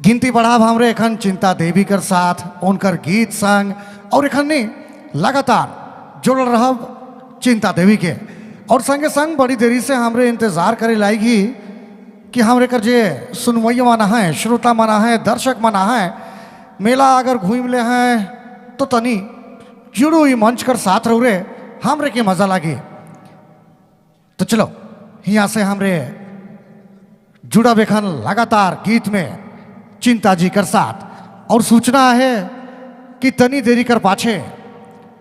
गिनती बढ़ाव हमरे एखन चिंता देवी कर साथ उनकर गीत संग और एखन ने लगातार जुड़ल रहब चिंता देवी के और संगे संग बड़ी देरी से हमरे इंतजार करे लाएगी कि हमरे कर जे सुनवैया माना है, श्रोता माना है, दर्शक माना है, मेला अगर घूम ले हैं तो तनी जुड़ो ही मंच कर साथ रहो रे हमरे के मजा लागे। तो चलो यहाँ से हमरे जुड़ा बेखन लगातार गीत में चिंता जी कर साथ और सूचना है कि तनी देरी कर पाछे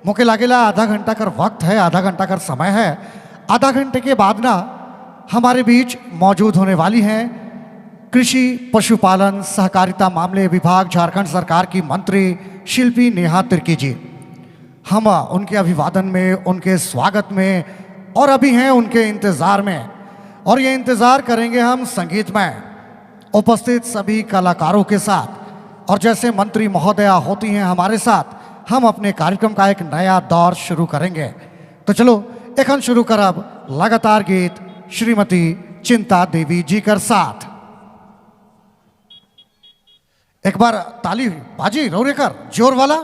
मोके लागेला आधा घंटा कर वक्त है, आधा घंटा कर समय है। आधा घंटे के बाद ना हमारे बीच मौजूद होने वाली हैं कृषि पशुपालन सहकारिता मामले विभाग झारखंड सरकार की मंत्री शिल्पी नेहा तिर्की जी। हम उनके अभिवादन में, उनके स्वागत में और अभी हैं उनके इंतज़ार में और ये इंतज़ार करेंगे हम संगीत में उपस्थित सभी कलाकारों के साथ। और जैसे मंत्री महोदया होती हैं हमारे साथ, हम अपने कार्यक्रम का एक नया दौर शुरू करेंगे। तो चलो एखन शुरू करब लगातार गीत श्रीमती चिंता देवी जी कर साथ। एक बार ताली बाजी रौरे कर जोर वाला।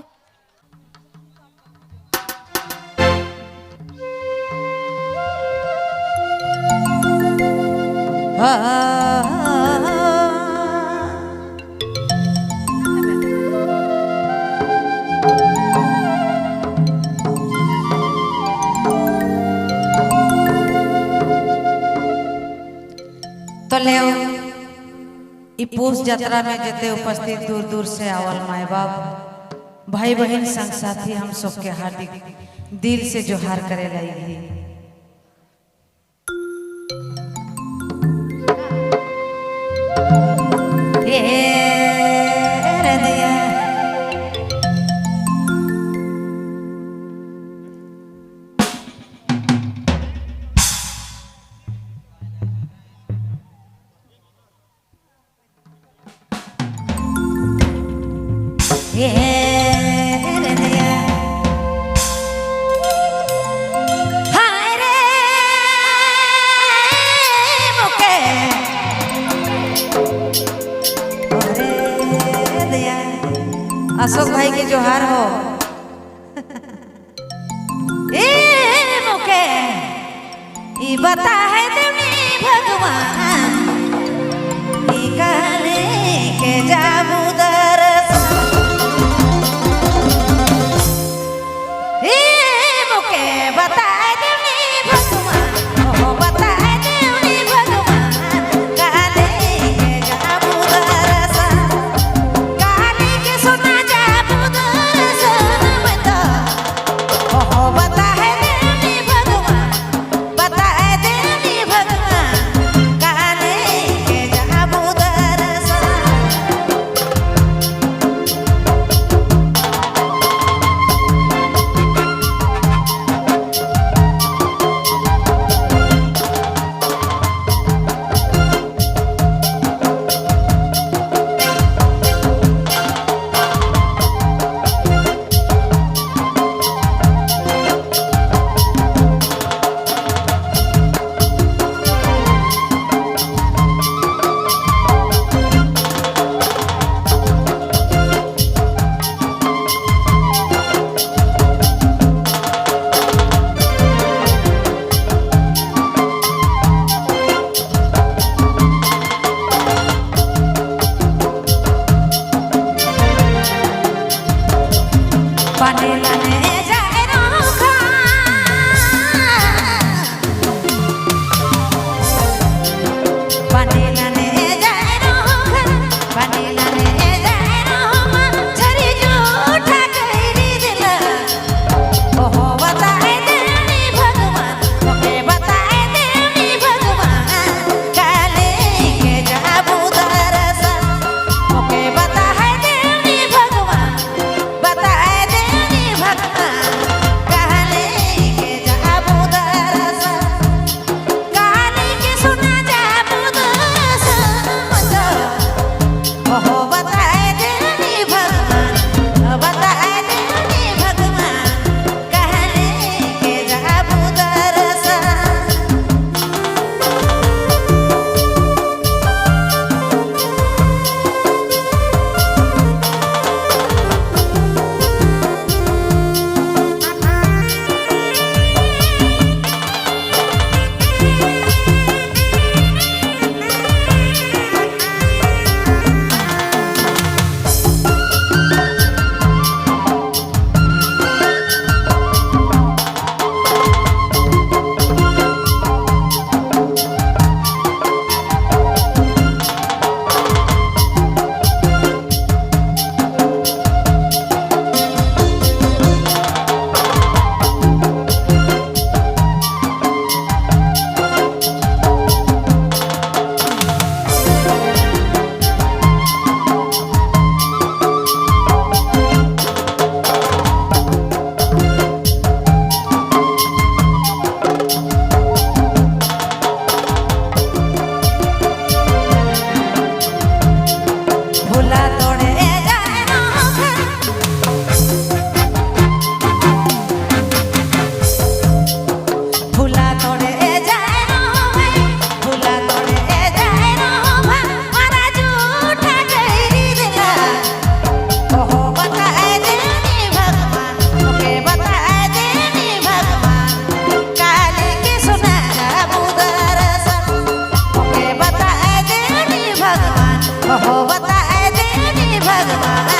तो ले ई पूस यात्रा में जते उपस्थित दूर दूर से आवल माए बाप भाई बहन संग साथी हम सबके हार्दिक दिल से जोहार करे लाई। अशोक भाई के जोहार हो। ए मुके ई बता है देवी भगवान ई गाने के जाबू दरसन। ए मुके बता है देवी भगवान, ओ बता है देवी भगवान गाने के जाबू दरसन। गाने के सुना हो बताए देवी भगवान